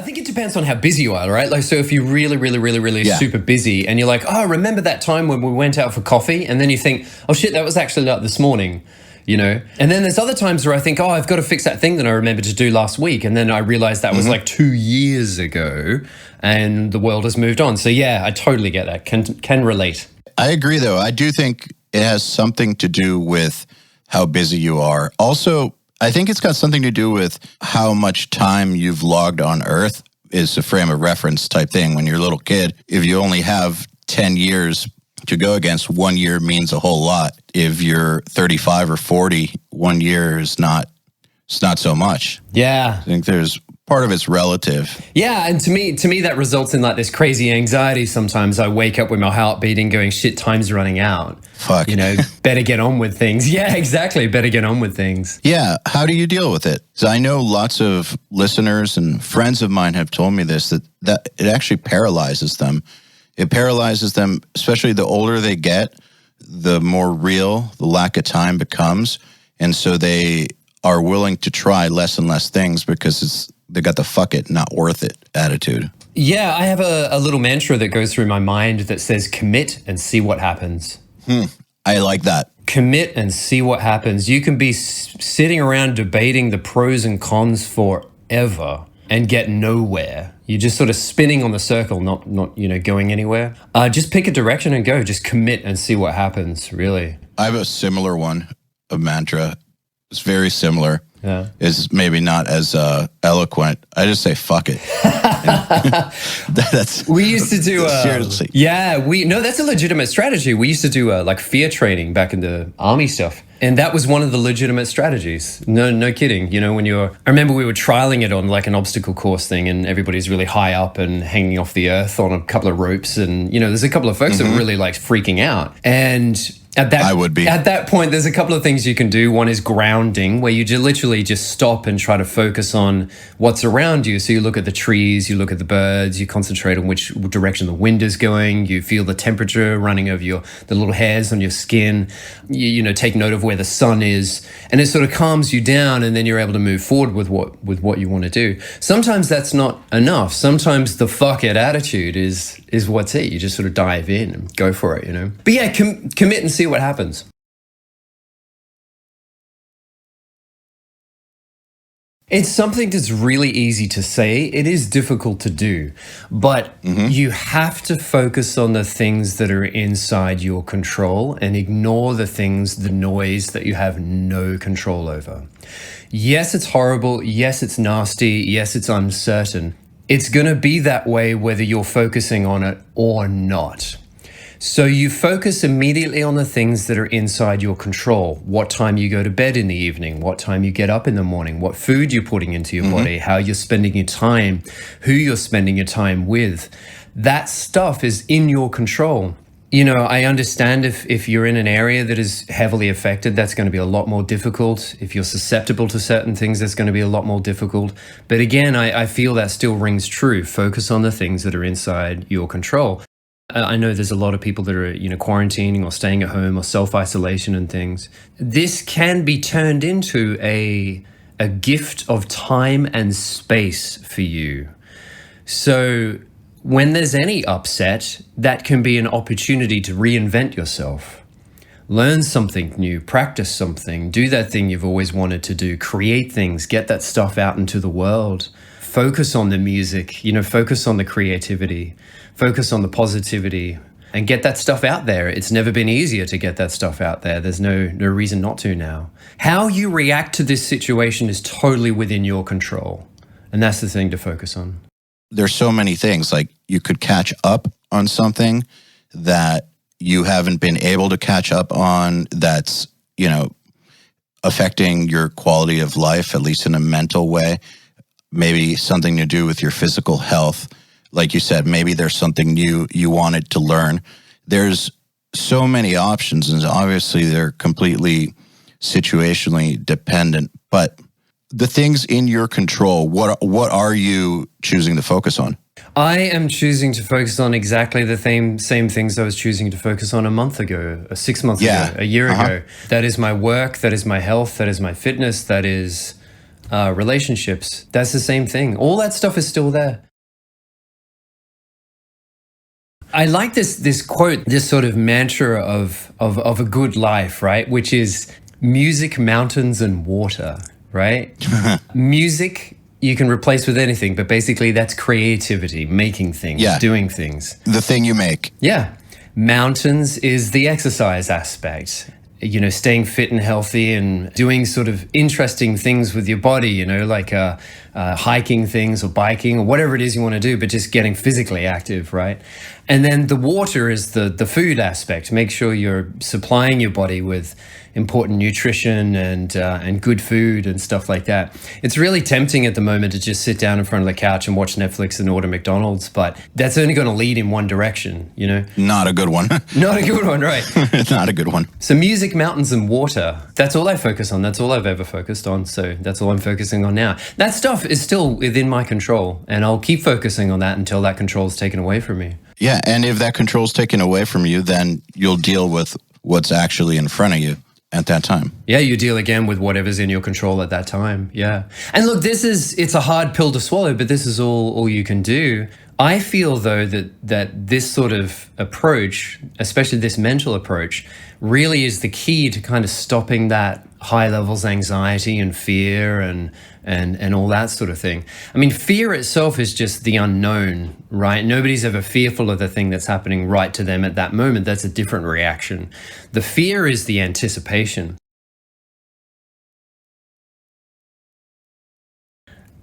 I think it depends on how busy you are, right? Like, so if you're really super busy and you're like, oh, remember that time when we went out for coffee? And then you think, oh shit, that was actually like this morning, you know? And then there's other times where I think, oh, I've got to fix that thing that I remembered to do last week. And then I realized that was like 2 years ago and the world has moved on. So yeah, I totally get that. Can relate. I agree though. I do think it has something to do with how busy you are. Also, I think it's got something to do with how much time you've logged on Earth is a frame of reference type thing. When you're a little kid, if you only have 10 years to go against, 1 year means a whole lot. If you're 35 or 40, 1 year is it's not so much. Yeah. I think there's part of it's relative. Yeah, and to me that results in like this crazy anxiety. Sometimes I wake up with my heart beating, going, shit, time's running out. Fuck. You know, better get on with things. Yeah, exactly. Better get on with things. Yeah. How do you deal with it? So I know lots of listeners and friends of mine have told me this, that it actually paralyzes them. It paralyzes them, especially the older they get, the more real the lack of time becomes. And so they are willing to try less and less things because they got the fuck it, not worth it attitude. Yeah, I have a little mantra that goes through my mind that says commit and see what happens. I like that. Commit and see what happens. You can be sitting around debating the pros and cons forever and get nowhere. You're just sort of spinning on the circle, not going anywhere. Just pick a direction and go. Just commit and see what happens, really. I have a similar one, a mantra. It's very similar. Yeah. Is maybe not as eloquent. I just say fuck it. We used to do seriously. Yeah, that's a legitimate strategy. We used to do like fear training back in the army stuff. And that was one of the legitimate strategies. No kidding. You know, I remember we were trialing it on like an obstacle course thing and everybody's really high up and hanging off the earth on a couple of ropes. And, there's a couple of folks that were really like freaking out. And at that point, there's a couple of things you can do. One is grounding, where you literally just stop and try to focus on what's around you. So you look at the trees, you look at the birds, you concentrate on which direction the wind is going. You feel the temperature running over the little hairs on your skin. You take note of where the sun is, and it sort of calms you down, and then you're able to move forward with what you want to do. Sometimes that's not enough. Sometimes the fuck it attitude is what's it. You just sort of dive in and go for it, But yeah, commit and see what happens. It's something that's really easy to say. It is difficult to do, but you have to focus on the things that are inside your control and ignore the noise that you have no control over. Yes, it's horrible. Yes, it's nasty. Yes, it's uncertain. It's going to be that way whether you're focusing on it or not. So you focus immediately on the things that are inside your control. What time you go to bed in the evening, what time you get up in the morning, what food you're putting into your body, how you're spending your time, who you're spending your time with. That stuff is in your control. I understand if you're in an area that is heavily affected, that's going to be a lot more difficult. If you're susceptible to certain things, that's going to be a lot more difficult. But again, I feel that still rings true. Focus on the things that are inside your control. I know there's a lot of people that are, quarantining or staying at home or self-isolation and things. This can be turned into a gift of time and space for you. So when there's any upset, that can be an opportunity to reinvent yourself. Learn something new, practice something, do that thing you've always wanted to do, create things, get that stuff out into the world. Focus on the music, focus on the creativity, focus on the positivity, and get that stuff out there. It's never been easier to get that stuff out there. There's no reason not to now. How you react to this situation is totally within your control. And that's the thing to focus on. There's so many things, like you could catch up on something that you haven't been able to catch up on that's, affecting your quality of life, at least in a mental way. Maybe something to do with your physical health. Like you said, maybe there's something new you wanted to learn. There's so many options, and obviously they're completely situationally dependent. But the things in your control, what are you choosing to focus on? I am choosing to focus on exactly the same things I was choosing to focus on a month ago, 6 months ago, a year ago. That is my work, that is my health, that is my fitness, that is relationships, that's the same thing. All that stuff is still there. I like this quote, this sort of mantra of a good life, right? Which is music, mountains, and water, right? Music you can replace with anything, but basically that's creativity, making things, doing things. The thing you make. Yeah. Mountains is the exercise aspect. Staying fit and healthy and doing sort of interesting things with your body, like hiking things or biking or whatever it is you want to do, but just getting physically active, right? And then the water is the food aspect. Make sure you're supplying your body with important nutrition and good food and stuff like that. It's really tempting at the moment to just sit down in front of the couch and watch Netflix and order McDonald's, but that's only going to lead in one direction, Not a good one. Not a good one, right? Not a good one. So music, mountains, and water, that's all I focus on. That's all I've ever focused on. So that's all I'm focusing on now. That stuff is still within my control, and I'll keep focusing on that until that control is taken away from me. Yeah, and if that control is taken away from you, then you'll deal with what's actually in front of you at that time. Yeah, you deal again with whatever's in your control at that time. Yeah. And look, it's a hard pill to swallow, but this is all you can do. I feel, though, that this sort of approach, especially this mental approach, really is the key to kind of stopping that high levels anxiety and fear and all that sort of thing. I mean, fear itself is just the unknown, right? Nobody's ever fearful of the thing that's happening right to them at that moment. That's a different reaction. The fear is the anticipation.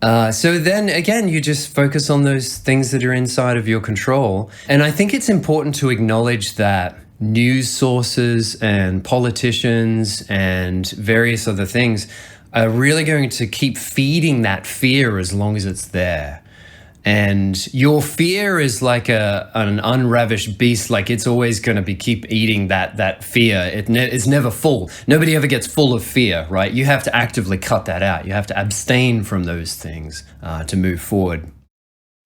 So then again, you just focus on those things that are inside of your control. And I think it's important to acknowledge that news sources and politicians and various other things are really going to keep feeding that fear as long as it's there. And your fear is like an unravished beast. Like it's always going to keep eating that fear. It's never full. Nobody ever gets full of fear, right? You have to actively cut that out. You have to abstain from those things to move forward.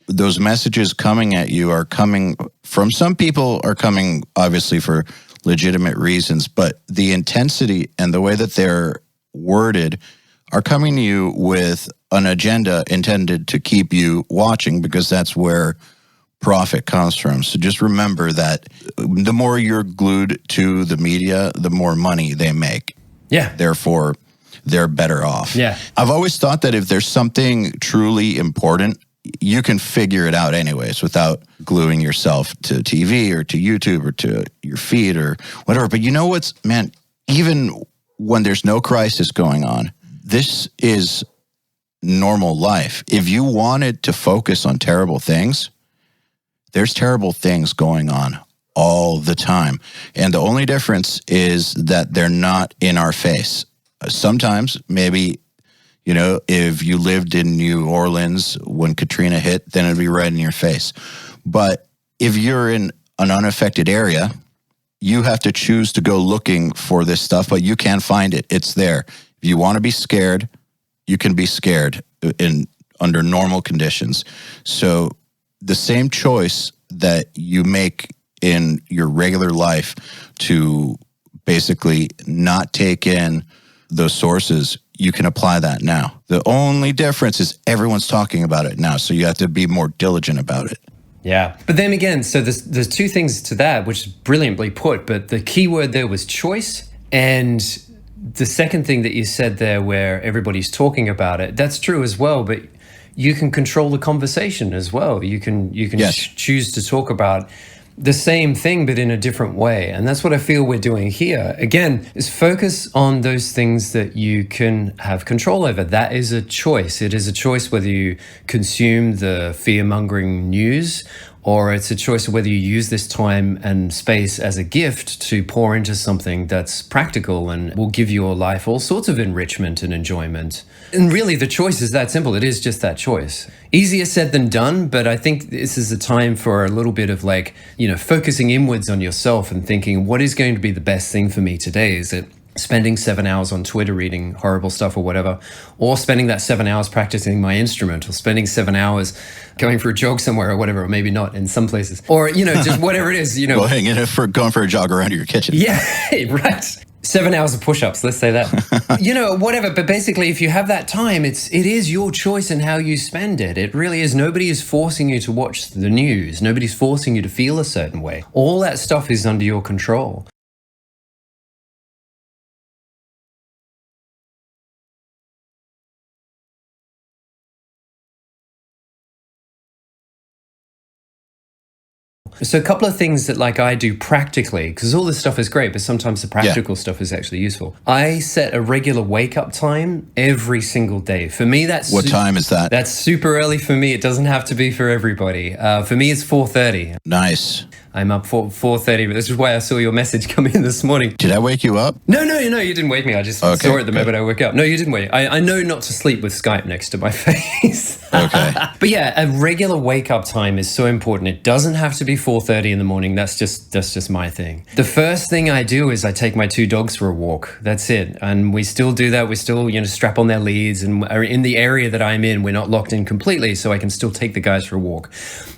Those messages coming at you are coming from some people are coming obviously for legitimate reasons, but the intensity and the way that they're worded are coming to you with an agenda intended to keep you watching because that's where profit comes from. So just remember that the more you're glued to the media, the more money they make. Yeah. Therefore, they're better off. Yeah. I've always thought that if there's something truly important, you can figure it out anyways without gluing yourself to TV or to YouTube or to your feed or whatever. But you know what's, man, even when there's no crisis going on, this is normal life. If you wanted to focus on terrible things, there's terrible things going on all the time. And the only difference is that they're not in our face. Sometimes, maybe, if you lived in New Orleans when Katrina hit, then it'd be right in your face. But if you're in an unaffected area, you have to choose to go looking for this stuff, but you can find it. It's there. If you want to be scared, you can be scared under normal conditions. So the same choice that you make in your regular life to basically not take in those sources, you can apply that now. The only difference is everyone's talking about it now, so you have to be more diligent about it. Yeah. But then again, so there's two things to that, which is brilliantly put, but the key word there was choice. And the second thing that you said there where everybody's talking about it, that's true as well, but you can control the conversation as well. You can Yes. choose to talk about the same thing, but in a different way. And that's what I feel we're doing here. Again, is focus on those things that you can have control over. That is a choice. It is a choice whether you consume the fear-mongering news or it's a choice of whether you use this time and space as a gift to pour into something that's practical and will give your life all sorts of enrichment and enjoyment. And really, the choice is that simple. It is just that choice. Easier said than done, but I think this is a time for a little bit of focusing inwards on yourself and thinking, what is going to be the best thing for me today? Is it spending 7 hours on Twitter reading horrible stuff or whatever, or spending that 7 hours practicing my instrument, or spending 7 hours going for a jog somewhere or whatever, or maybe not in some places, or, just whatever it is, Going for a jog around your kitchen. Yeah, right. 7 hours of push-ups, let's say that. Whatever. But basically, if you have that time, it is your choice in how you spend it. It really is. Nobody is forcing you to watch the news. Nobody's forcing you to feel a certain way. All that stuff is under your control. So a couple of things that I do practically, because all this stuff is great, but sometimes the practical stuff is actually useful. I set a regular wake up time every single day. For me, What time is that? That's super early for me. It doesn't have to be for everybody. For me, it's 4:30. Nice. I'm up for 4:30, but this is why I saw your message come in this morning. Did I wake you up? No, you didn't wake me. I just saw it the moment I woke up. No, you didn't wake. I know not to sleep with Skype next to my face. Okay. But yeah, a regular wake up time is so important. It doesn't have to be 4:30 in the morning. That's just my thing. The first thing I do is I take my 2 dogs for a walk. That's it. And we still do that. We still, strap on their leads, and are in the area that I'm in. We're not locked in completely, so I can still take the guys for a walk.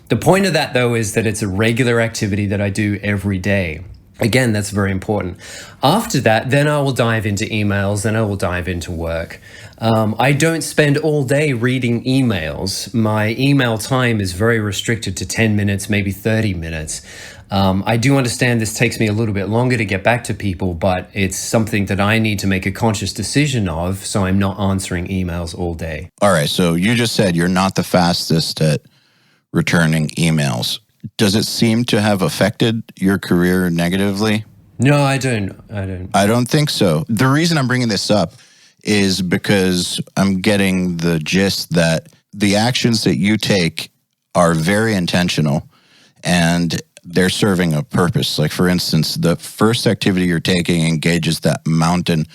The point of that, though, is that it's a regular activity that I do every day. Again, that's very important. After that, then I will dive into emails, then I will dive into work. I don't spend all day reading emails. My email time is very restricted to 10 minutes, maybe 30 minutes. I do understand this takes me a little bit longer to get back to people, but it's something that I need to make a conscious decision of, so I'm not answering emails all day. All right. So you just said you're not the fastest at returning emails. Does it seem to have affected your career negatively? No, I don't. I don't think so. The reason I'm bringing this up is because I'm getting the gist that the actions that you take are very intentional and they're serving a purpose. Like, for instance, the first activity you're taking engages that mountain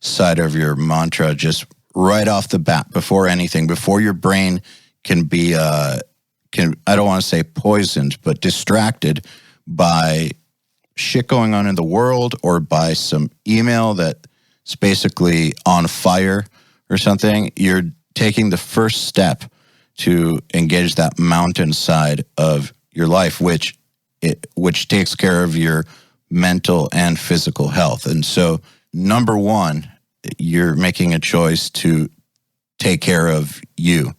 side of your mantra just right off the bat, before anything, before your brain can be I don't want to say poisoned, but distracted by shit going on in the world or by some email that's basically on fire or something. You're taking the first step to engage that mountain side of your life, which takes care of your mental and physical health. And so, number one, you're making a choice to take care of you,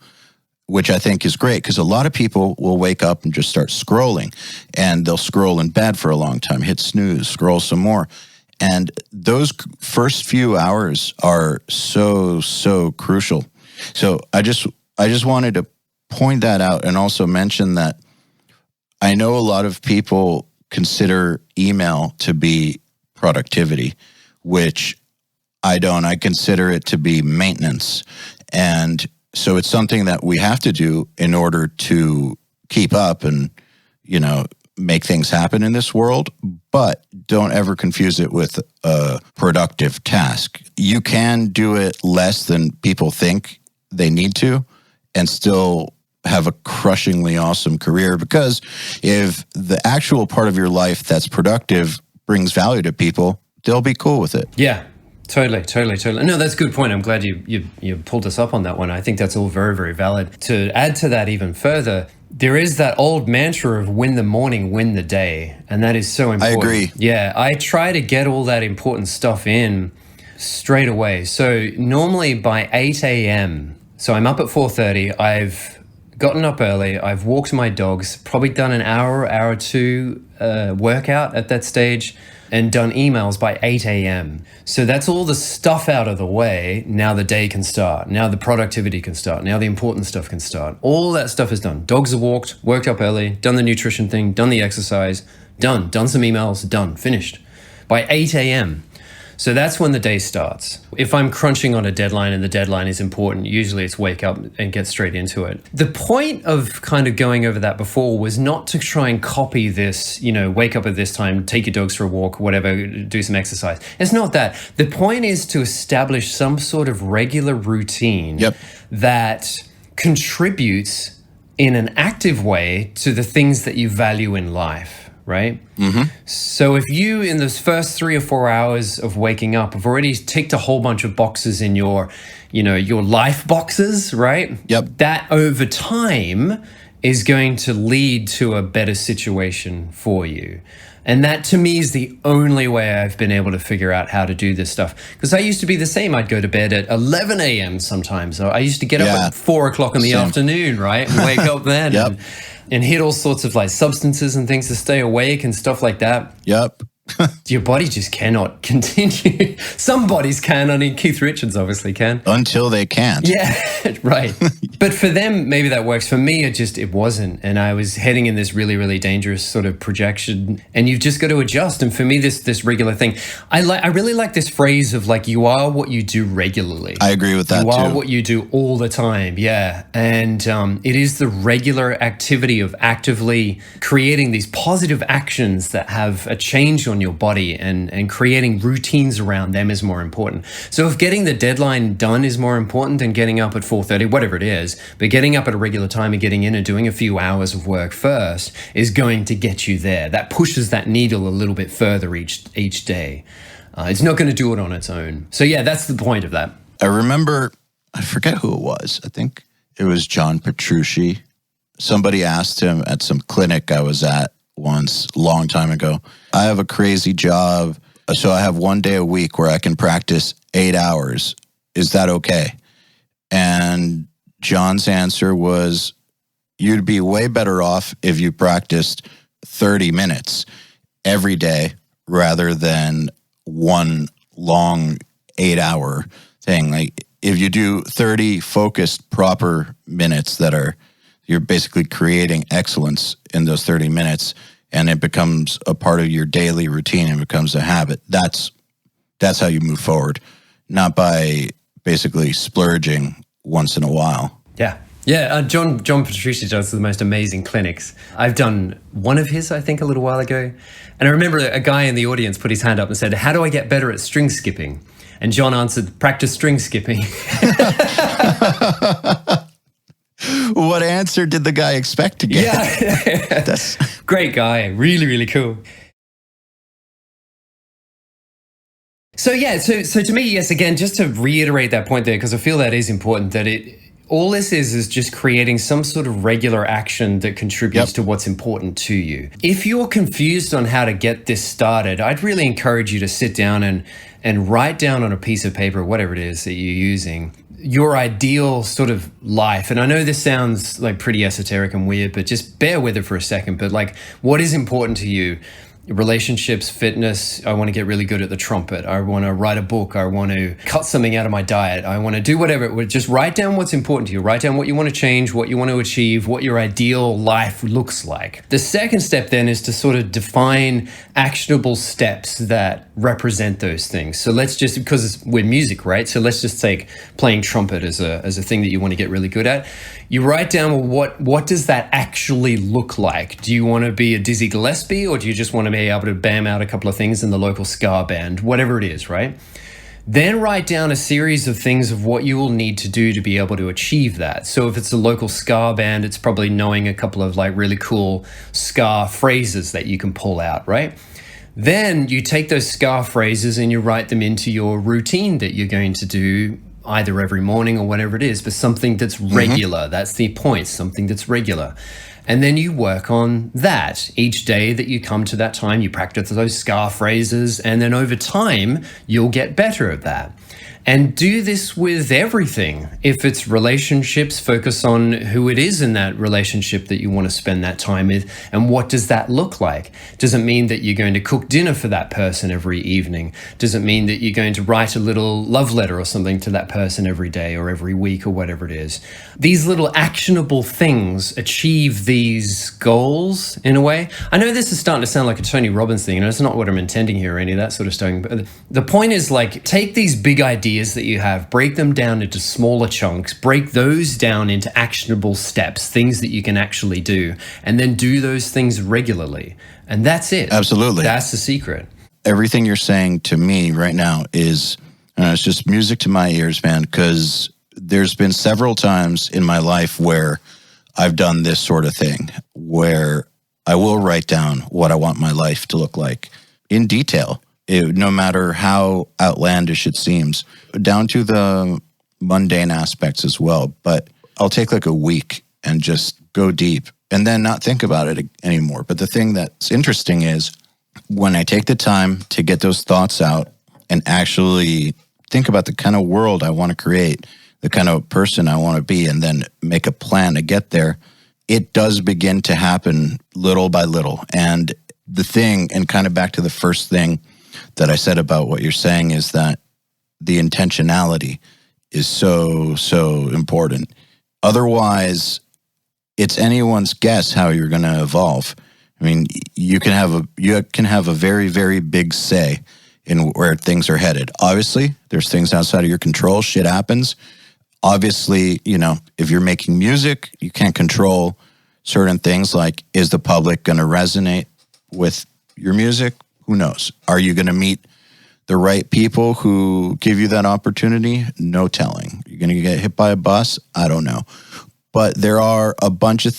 which I think is great, because a lot of people will wake up and just start scrolling, and they'll scroll in bed for a long time, hit snooze, scroll some more. And those first few hours are so crucial. So I just wanted to point that out, and also mention that I know a lot of people consider email to be productivity, which I don't. I consider it to be maintenance. And so it's something that we have to do in order to keep up and, make things happen in this world, but don't ever confuse it with a productive task. You can do it less than people think they need to and still have a crushingly awesome career, because if the actual part of your life that's productive brings value to people, they'll be cool with it. Yeah. Totally. No, that's a good point. I'm glad you pulled us up on that one. I think that's all very, very valid. To add to that even further, there is that old mantra of win the morning, win the day. And that is so important. I agree. Yeah, I try to get all that important stuff in straight away. So normally by 8 a.m., so I'm up at 4:30, I've gotten up early, I've walked my dogs, probably done an hour or two workout at that stage, and done emails by 8 a.m. So that's all the stuff out of the way. Now the day can start. Now the productivity can start. Now the important stuff can start. All that stuff is done. Dogs are walked, worked up early, done the nutrition thing, done the exercise, done some emails, done, finished. By 8 a.m. So that's when the day starts. If I'm crunching on a deadline and the deadline is important, usually it's wake up and get straight into it. The point of kind of going over that before was not to try and copy this, wake up at this time, take your dogs for a walk, whatever, do some exercise. It's not that. The point is to establish some sort of regular routine that contributes in an active way to the things that you value in life. Right? Mm-hmm. So if you, in those first 3 or 4 hours of waking up, have already ticked a whole bunch of boxes in your life boxes, right? Yep. That over time is going to lead to a better situation for you. And that to me is the only way I've been able to figure out how to do this stuff. Because I used to be the same. I'd go to bed at 11 a.m. sometimes. I used to get up at 4 o'clock in the afternoon, right? And wake up then and hit all sorts of like substances and things to stay awake and stuff like that. Yep. Your body just cannot continue. Some bodies can. I mean, Keith Richards obviously can. Until they can't. Yeah, right. But for them, maybe that works. For me, it wasn't. And I was heading in this really, really dangerous sort of projection. And you've just got to adjust. And for me, this regular thing, I really like this phrase of like, you are what you do regularly. I agree with that too. You are what you do all the time. Yeah. And it is the regular activity of actively creating these positive actions that have a change on your body, and creating routines around them is more important. So if getting the deadline done is more important than getting up at 4:30, whatever it is, but getting up at a regular time and getting in and doing a few hours of work first is going to get you there. That pushes that needle a little bit further each day. It's not going to do it on its own. So yeah, that's the point of that. I remember, I forget who it was. I think it was John Petrucci. Somebody asked him at some clinic I was at once, long time ago, I have a crazy job, so I have 1 day a week where I can practice 8 hours. Is that okay? And John's answer was, you'd be way better off if you practiced 30 minutes every day rather than one long 8-hour thing. Like if you do 30 focused, proper minutes you're basically creating excellence in those 30 minutes, and it becomes a part of your daily routine and becomes a habit. That's how you move forward, not by basically splurging once in a while. Yeah. Yeah, John Petrucci does the most amazing clinics. I've done one of his, I think, a little while ago. And I remember a guy in the audience put his hand up and said, how do I get better at string skipping? And John answered, practice string skipping. What answer did the guy expect to get? Yeah. That's great guy. Really, really cool. So yeah, so to me, yes, again, just to reiterate that point there, because I feel that is important, that all this is just creating some sort of regular action that contributes to what's important to you. If you're confused on how to get this started, I'd really encourage you to sit down and write down on a piece of paper, whatever it is that you're using, your ideal sort of life. And I know this sounds like pretty esoteric and weird, but just bear with it for a second. But like, what is important to you? Relationships, fitness. I want to get really good at the trumpet. I want to write a book. I want to cut something out of my diet. I want to do whatever. Just write down what's important to you. Write down what you want to change, what you want to achieve, what your ideal life looks like. The second step then is to sort of define actionable steps that represent those things. So let's just, because we're music, right? So let's just take playing trumpet as a thing that you want to get really good at. You write down, well, what does that actually look like? Do you want to be a Dizzy Gillespie, or do you just want to be able to bam out a couple of things in the local ska band, whatever it is, right? Then write down a series of things of what you will need to do to be able to achieve that. So if it's a local ska band, it's probably knowing a couple of like really cool ska phrases that you can pull out, right? Then you take those ska phrases and you write them into your routine that you're going to do either every morning or whatever it is, but something that's regular. That's the point, something that's regular. And then you work on that. Each day that you come to that time, you practice those ska phrases, and then over time, you'll get better at that. And do this with everything. If it's relationships, focus on who it is in that relationship that you want to spend that time with, and what does that look like? Does it mean that you're going to cook dinner for that person every evening? Does it mean that you're going to write a little love letter or something to that person every day or every week or whatever it is? These little actionable things achieve these goals in a way. I know this is starting to sound like a Tony Robbins thing, and it's not what I'm intending here or any of that sort of stuff. But the point is, like, take these big ideas that you have, break them down into smaller chunks, break those down into actionable steps, things that you can actually do, and then do those things regularly. And that's it. Absolutely. That's the secret. Everything you're saying to me right now is, it's just music to my ears, man, because there's been several times in my life where I've done this sort of thing, where I will write down what I want my life to look like in detail. No matter how outlandish it seems, down to the mundane aspects as well. But I'll take like a week and just go deep and then not think about it anymore. But the thing that's interesting is when I take the time to get those thoughts out and actually think about the kind of world I want to create, the kind of person I want to be, and then make a plan to get there, it does begin to happen little by little. And the thing, and kind of back to the first thing that I said about what you're saying, is that the intentionality is so, so important. Otherwise, it's anyone's guess how you're going to evolve. I mean, you can have a very, very big say in where things are headed. Obviously, there's things outside of your control. Shit happens. Obviously, if you're making music, you can't control certain things like, is the public going to resonate with your music? Who knows? Are you going to meet the right people who give you that opportunity? No telling. You're going to get hit by a bus? I don't know. But there are a bunch of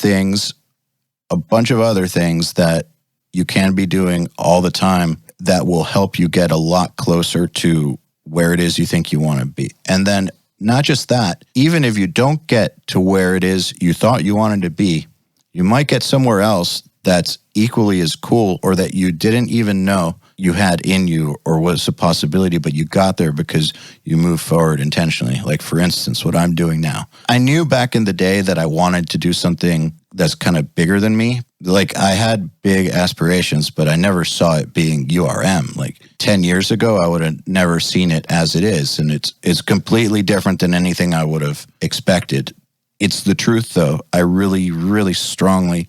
other things that you can be doing all the time that will help you get a lot closer to where it is you think you want to be. And then not just that, even if you don't get to where it is you thought you wanted to be, you might get somewhere else that's equally as cool, or that you didn't even know you had in you or was a possibility, but you got there because you moved forward intentionally. Like, for instance, what I'm doing now. I knew back in the day that I wanted to do something that's kind of bigger than me. Like, I had big aspirations, but I never saw it being URM. Like 10 years ago, I would have never seen it as it is. And it's completely different than anything I would have expected. It's the truth, though. I really, really strongly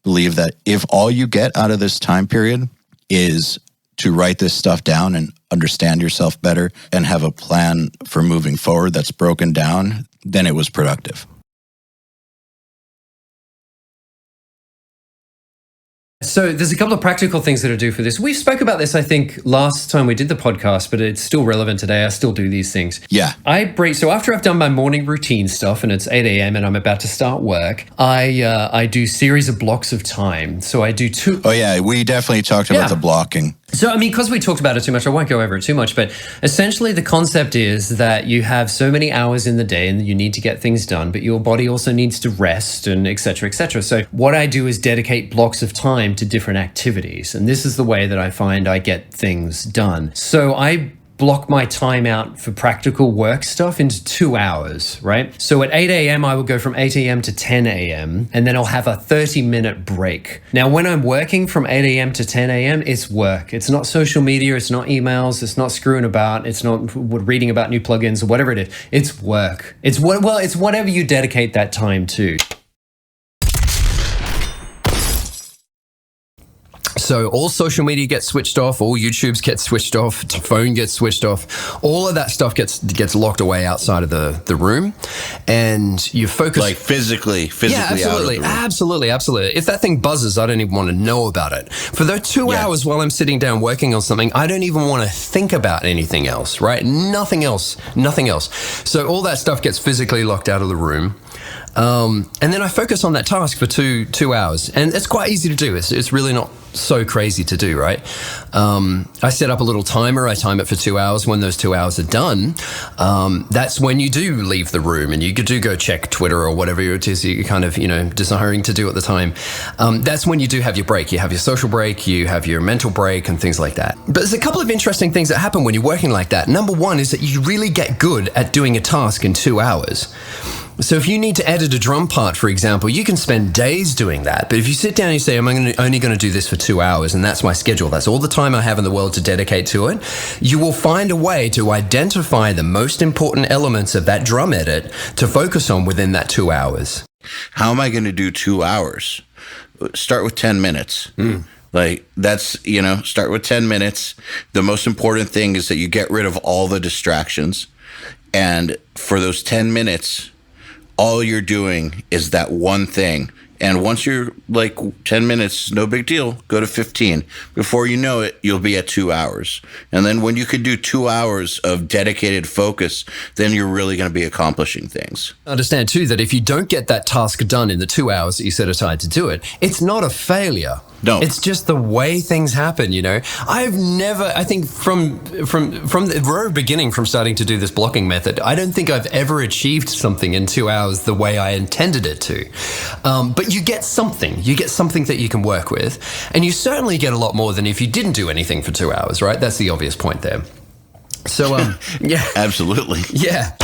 believe that if all you get out of this time period is to write this stuff down and understand yourself better and have a plan for moving forward that's broken down, then it was productive. So there's a couple of practical things that I do for this. We spoke about this, I think, last time we did the podcast, but it's still relevant today. I still do these things. Yeah. So after I've done my morning routine stuff and it's 8 a.m. and I'm about to start work, I do series of blocks of time. So I do two. Oh, yeah. We definitely talked about the blocking. So, I mean, because we talked about it too much, I won't go over it too much, but essentially the concept is that you have so many hours in the day and you need to get things done, but your body also needs to rest and et cetera, et cetera. So what I do is dedicate blocks of time to different activities. And this is the way that I find I get things done. So I block my time out for practical work stuff into 2 hours, right? So at 8 a.m., I will go from 8 a.m. to 10 a.m., and then I'll have a 30-minute break. Now, when I'm working from 8 a.m. to 10 a.m., it's work. It's not social media, it's not emails, it's not screwing about, it's not reading about new plugins or whatever it is. It's work. It's whatever you dedicate that time to. So all social media gets switched off, all YouTube's gets switched off, phone gets switched off, all of that stuff gets locked away outside of the room, and you focus like physically yeah, absolutely, out of the room. Absolutely. If that thing buzzes, I don't even want to know about it. For those 2 hours while I'm sitting down working on something, I don't even want to think about anything else, right? Nothing else. So all that stuff gets physically locked out of the room. And then I focus on that task for two hours, and it's quite easy to do. It's really not so crazy to do, right? I set up a little timer. I time it for 2 hours. When those 2 hours are done, that's when you do leave the room and you do go check Twitter or whatever it is you're kind of, desiring to do at the time. That's when you do have your break. You have your social break, you have your mental break and things like that. But there's a couple of interesting things that happen when you're working like that. Number one is that you really get good at doing a task in 2 hours. So if you need to edit a drum part, for example, you can spend days doing that. But if you sit down and you say, I'm only going to do this for 2 hours, and that's my schedule, that's all the time I have in the world to dedicate to it, you will find a way to identify the most important elements of that drum edit to focus on within that 2 hours. How am I going to do 2 hours? Start with 10 minutes. Like that's, start with 10 minutes. The most important thing is that you get rid of all the distractions. And for those 10 minutes, all you're doing is that one thing. And once you're like 10 minutes, no big deal, go to 15. Before you know it, you'll be at 2 hours. And then when you can do 2 hours of dedicated focus, then you're really going to be accomplishing things. Understand too that if you don't get that task done in the 2 hours that you set aside to do it, it's not a failure. No. It's just the way things happen, you know. I think from the very beginning, from starting to do this blocking method, I don't think I've ever achieved something in 2 hours the way I intended it to. But you get something that you can work with, and you certainly get a lot more than if you didn't do anything for 2 hours, right? That's the obvious point there. So, yeah. Absolutely. Yeah.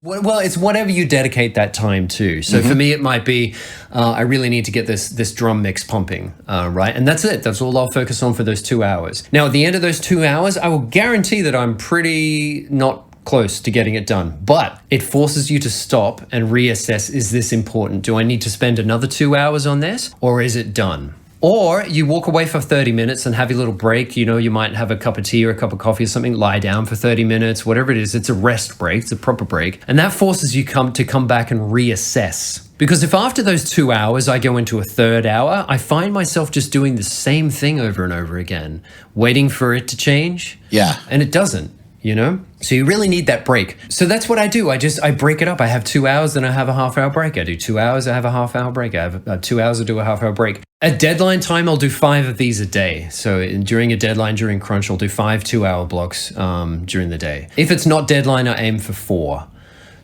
Well, it's whatever you dedicate that time to. So for me, it might be, I really need to get this drum mix pumping, right? And that's it. That's all I'll focus on for those 2 hours. Now, at the end of those 2 hours, I will guarantee that I'm pretty not close to getting it done. But it forces you to stop and reassess, is this important? Do I need to spend another 2 hours on this? Or is it done? Or you walk away for 30 minutes and have your little break. You know, you might have a cup of tea or a cup of coffee or something, lie down for 30 minutes, whatever it is. It's a rest break. It's a proper break. And that forces you to come back and reassess. Because if after those 2 hours, I go into a third hour, I find myself just doing the same thing over and over again, waiting for it to change. Yeah. And it doesn't. You know, so you really need that break. So that's what I do. I break it up. I have 2 hours, then I have a half-hour break. I do 2 hours, I have a half-hour break. I have 2 hours, I do a half-hour break. At deadline time, I'll do 5 of these a day. So during a deadline, during crunch, I'll do 5 2-hour blocks during the day. If it's not deadline, I aim for 4.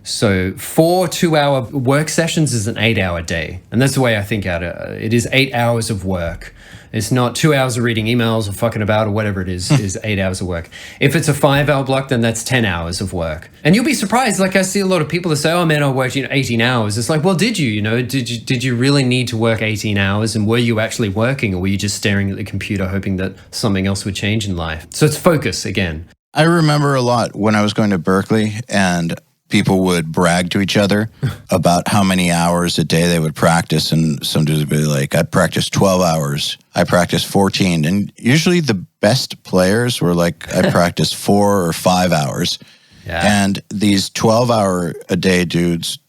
So 4 2-hour work sessions is an 8-hour day. And that's the way I think at it. It is 8 hours of work. It's not 2 hours of reading emails or fucking about or whatever it is 8 hours of work. If it's a 5-hour block, then that's 10 hours of work. And you'll be surprised. Like I see a lot of people that say, oh man, I worked 18 hours. It's like, well, did you, did you really need to work 18 hours? And were you actually working, or were you just staring at the computer hoping that something else would change in life? So it's focus again. I remember a lot when I was going to Berkeley, and people would brag to each other about how many hours a day they would practice. And some dudes would be like, I practiced 12 hours. I practiced 14. And usually the best players were like, I practiced 4 or 5 hours. Yeah. And these 12-hour-a-day dudes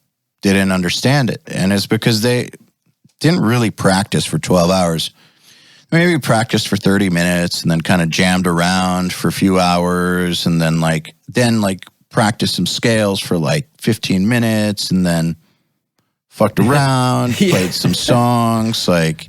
didn't understand it. And it's because they didn't really practice for 12 hours. Maybe practiced for 30 minutes and then kind of jammed around for a few hours, and then practiced some scales for like 15 minutes, and then fucked around, played some songs, like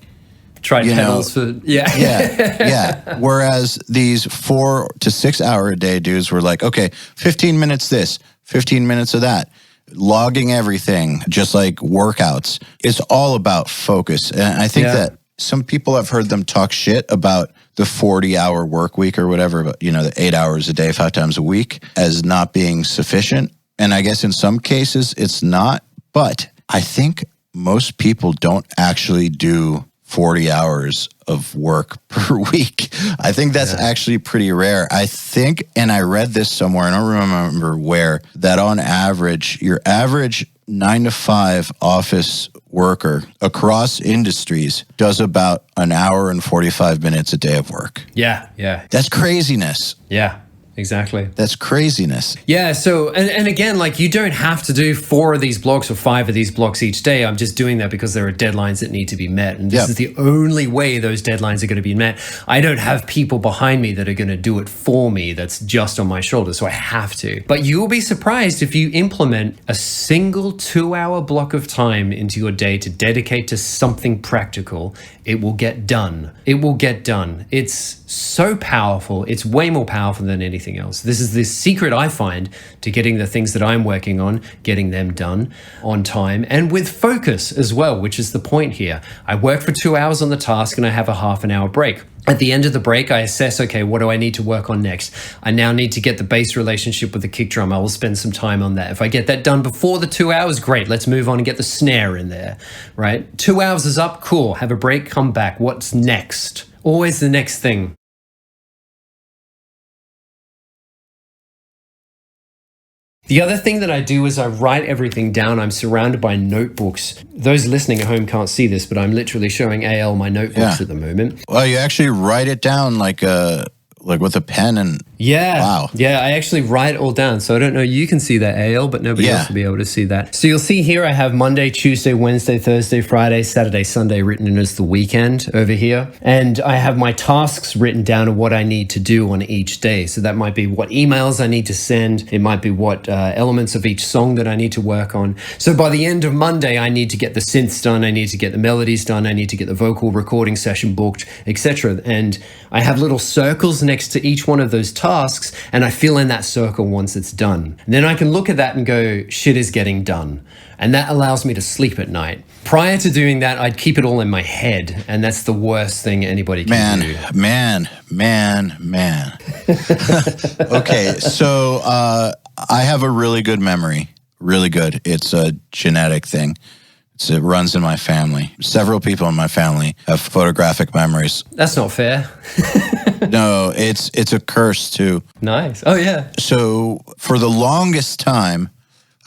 tried pedals for yeah. Whereas these 4 to 6 hour a day dudes were like, okay, 15 minutes this, 15 minutes of that, logging everything, just like workouts. It's all about focus. And I think that some people, have heard them talk shit about the 40-hour work week or whatever, but the 8 hours a day, 5 times a week, as not being sufficient. And I guess in some cases it's not, but I think most people don't actually do 40 hours of work per week. I think that's actually pretty rare. I think, and I read this somewhere, I don't remember where, that on average, your average 9 to 5 office worker across industries does about an hour and 45 minutes a day of work. Yeah. That's craziness. Yeah. Exactly. That's craziness. Yeah. So, and again, like, you don't have to do 4 of these blocks or 5 of these blocks each day. I'm just doing that because there are deadlines that need to be met. And this is the only way those deadlines are going to be met. I don't have people behind me that are going to do it for me. That's just on my shoulders. So I have to. But you will be surprised if you implement a single 2-hour block of time into your day to dedicate to something practical. It will get done. It will get done. It's so powerful. It's way more powerful than anything else. This is the secret I find to getting the things that I'm working on, getting them done on time and with focus as well, which is the point here. I work for 2 hours on the task and I have a half an hour break. At the end of the break, I assess, okay, what do I need to work on next? I now need to get the bass relationship with the kick drum. I will spend some time on that. If I get that done before the 2 hours, great. Let's move on and get the snare in there, right? 2 hours is up, cool. Have a break, come back. What's next? Always the next thing. The other thing that I do is I write everything down. I'm surrounded by notebooks. Those listening at home can't see this, but I'm literally showing Eyal my notebooks at the moment. Well, you actually write it down like with a pen and Yeah. Wow. Yeah, I actually write it all down. So I don't know, you can see that, Eyal, but nobody else will be able to see that. So you'll see here I have Monday, Tuesday, Wednesday, Thursday, Friday, Saturday, Sunday written in as the weekend over here. And I have my tasks written down of what I need to do on each day. So that might be what emails I need to send. It might be what elements of each song that I need to work on. So by the end of Monday, I need to get the synths done. I need to get the melodies done. I need to get the vocal recording session booked, etc. And I have little circles next to each one of those tasks, and I fill in that circle once it's done. And then I can look at that and go, shit is getting done. And that allows me to sleep at night. Prior to doing that, I'd keep it all in my head, and that's the worst thing anybody can do. Man. Okay, so I have a really good memory. Really good. It's a genetic thing. It runs in my family. Several people in my family have photographic memories. That's not fair. No, it's a curse too. Nice. Oh, yeah. So for the longest time,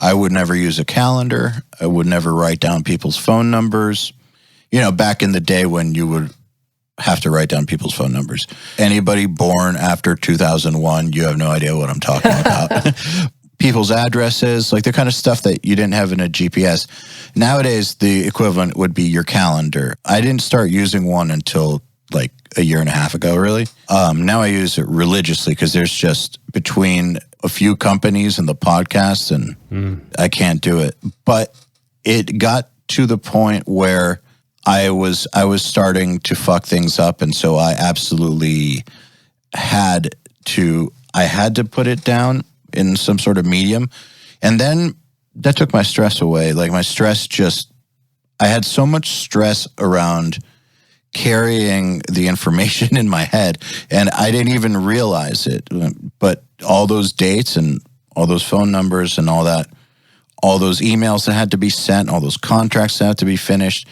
I would never use a calendar. I would never write down people's phone numbers. You know, back in the day when you would have to write down people's phone numbers. Anybody born after 2001, you have no idea what I'm talking about. People's addresses, like the kind of stuff that you didn't have in a GPS. Nowadays, the equivalent would be your calendar. I didn't start using one until like a year and a half ago, really. Now I use it religiously because there's just between a few companies and the podcasts, and I can't do it. But it got to the point where I was starting to fuck things up, and so I absolutely had to put it down in some sort of medium. And then that took my stress away. Like my stress I had so much stress around carrying the information in my head, and I didn't even realize it. But all those dates and all those phone numbers and all that, all those emails that had to be sent, all those contracts that had to be finished,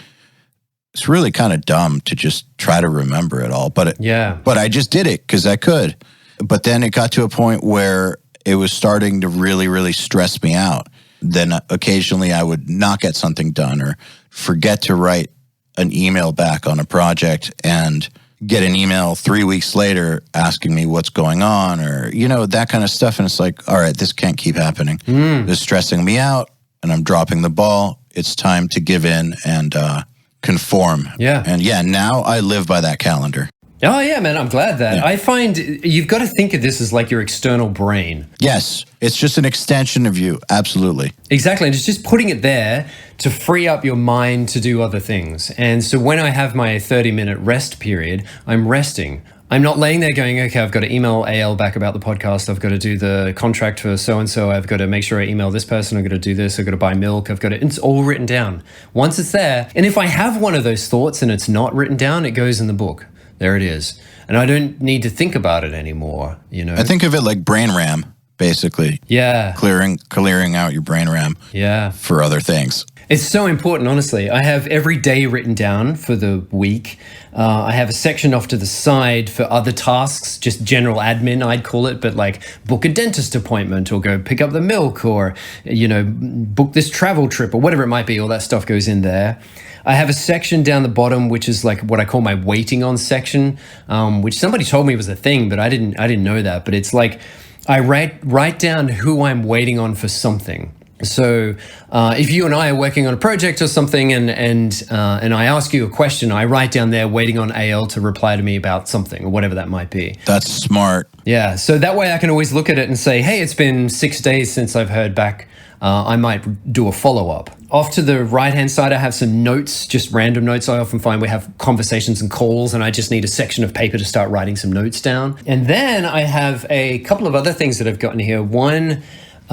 it's really kind of dumb to just try to remember it all. But I just did it because I could. But then it got to a point where it was starting to really, really stress me out. Then occasionally I would not get something done or forget to write an email back on a project and get an email 3 weeks later asking me what's going on, or, you know, that kind of stuff. And it's like, all right, this can't keep happening. This is stressing me out and I'm dropping the ball. It's time to give in and conform. Yeah. And now I live by that calendar. Oh, yeah, man, I'm glad that. Yeah. I find you've got to think of this as like your external brain. Yes, it's just an extension of you. Absolutely. Exactly. And it's just putting it there to free up your mind to do other things. And so when I have my 30-minute rest period, I'm resting. I'm not laying there going, okay, I've got to email Eyal back about the podcast. I've got to do the contract for so-and-so. I've got to make sure I email this person. I've got to do this. I've got to buy milk. It's all written down. Once it's there, and if I have one of those thoughts and it's not written down, it goes in the book. There it is. And I don't need to think about it anymore, you know? I think of it like brain RAM, basically. Yeah. Clearing out your brain RAM for other things. It's so important, honestly. I have every day written down for the week. I have a section off to the side for other tasks, just general admin, I'd call it, but like book a dentist appointment or go pick up the milk or, you know, book this travel trip or whatever it might be. All that stuff goes in there. I have a section down the bottom, which is like what I call my waiting on section, which somebody told me was a thing, but I didn't know that. But it's like I write down who I'm waiting on for something. So if you and I are working on a project or something, and I ask you a question, I write down there waiting on Eyal to reply to me about something or whatever that might be. That's smart. Yeah. So that way I can always look at it and say, hey, it's been 6 days since I've heard back. I might do a follow-up. Off to the right-hand side, I have some notes, just random notes. I often find we have conversations and calls, and I just need a section of paper to start writing some notes down. And then I have a couple of other things that I've gotten here. One,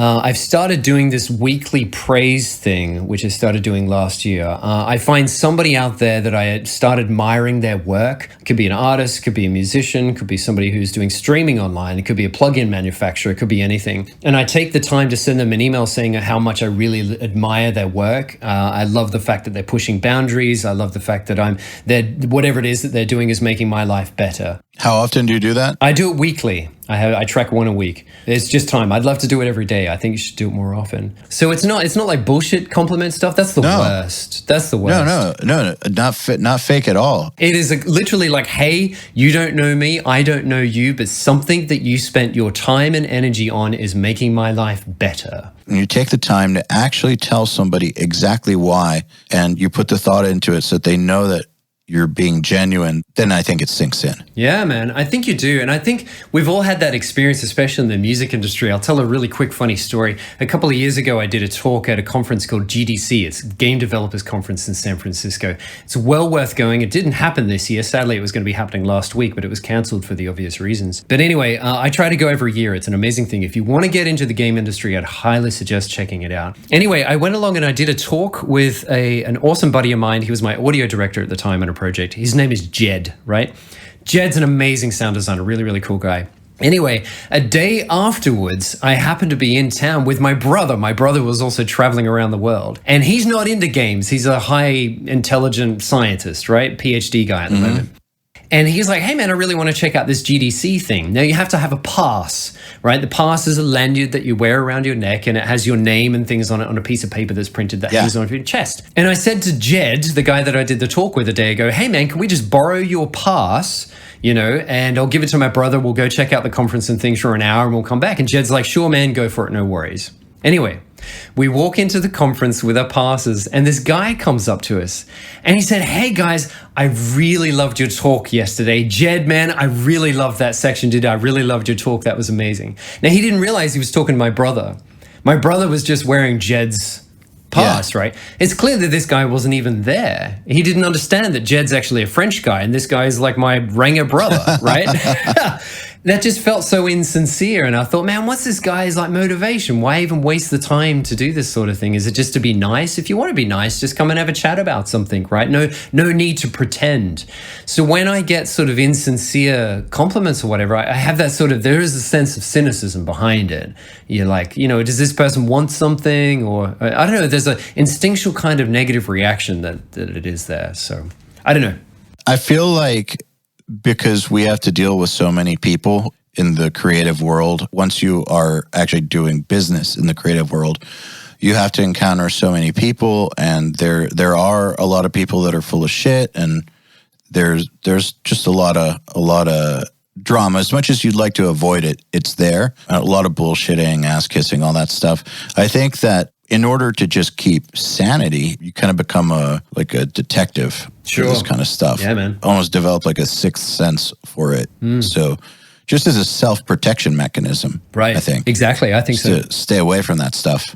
I've started doing this weekly praise thing, which I started doing last year. I find somebody out there that I start admiring their work. It could be an artist, could be a musician, could be somebody who's doing streaming online. It could be a plugin manufacturer, it could be anything. And I take the time to send them an email saying how much I really admire their work. I love the fact that they're pushing boundaries. I love the fact that whatever it is that they're doing is making my life better. How often do you do that? I do it weekly. I track one a week. It's just time. I'd love to do it every day. I think you should do it more often. So it's not like bullshit compliment stuff. That's the worst. That's the worst. No, not fake at all. It is literally like, hey, you don't know me, I don't know you, but something that you spent your time and energy on is making my life better. When you take the time to actually tell somebody exactly why, and you put the thought into it so that they know that you're being genuine, then I think it sinks in. Yeah, man, I think you do. And I think we've all had that experience, especially in the music industry. I'll tell a really quick, funny story. A couple of years ago, I did a talk at a conference called GDC. It's Game Developers Conference in San Francisco. It's well worth going. It didn't happen this year. Sadly, it was going to be happening last week, but it was canceled for the obvious reasons. But anyway, I try to go every year. It's an amazing thing. If you want to get into the game industry, I'd highly suggest checking it out. Anyway, I went along and I did a talk with an awesome buddy of mine. He was my audio director at the time on a project. His name is Jed, right? Jed's an amazing sound designer, really, really cool guy. Anyway, a day afterwards, I happened to be in town with my brother. My brother was also traveling around the world. And he's not into games. He's a high intelligent scientist, right? PhD guy at the moment. And he's like, hey, man, I really want to check out this GDC thing. Now, you have to have a pass, right? The pass is a lanyard that you wear around your neck, and it has your name and things on it on a piece of paper that's printed that hangs on your chest. And I said to Jed, the guy that I did the talk with a day ago, hey, man, can we just borrow your pass, and I'll give it to my brother. We'll go check out the conference and things for an hour, and we'll come back. And Jed's like, sure, man, go for it. No worries. Anyway, we walk into the conference with our passes, and this guy comes up to us and he said, hey guys, I really loved your talk yesterday. Jed, man, I really loved that section, dude. I really loved your talk. That was amazing. Now, he didn't realize he was talking to my brother. My brother was just wearing Jed's pass, right? It's clear that this guy wasn't even there. He didn't understand that Jed's actually a French guy, and this guy is like my Ranger brother, right? That just felt so insincere. And I thought, man, what's this guy's like motivation? Why even waste the time to do this sort of thing? Is it just to be nice? If you want to be nice, just come and have a chat about something, right? No need to pretend. So when I get sort of insincere compliments or whatever, I have that sort of, there is a sense of cynicism behind it. You're like, does this person want something? Or I don't know, there's an instinctual kind of negative reaction that it is there. So I don't know. I feel like because we have to deal with so many people in the creative world, once you are actually doing business in the creative world, you have to encounter so many people, and there are a lot of people that are full of shit, and there's just a lot of drama. As much as you'd like to avoid it, it's there. A lot of bullshitting, ass kissing, all that stuff. I think that in order to just keep sanity, you kind of become a detective for this kind of stuff. Yeah, man. Almost develop like a sixth sense for it. So just as a self-protection mechanism, right? I think. Exactly. I think so. To stay away from that stuff.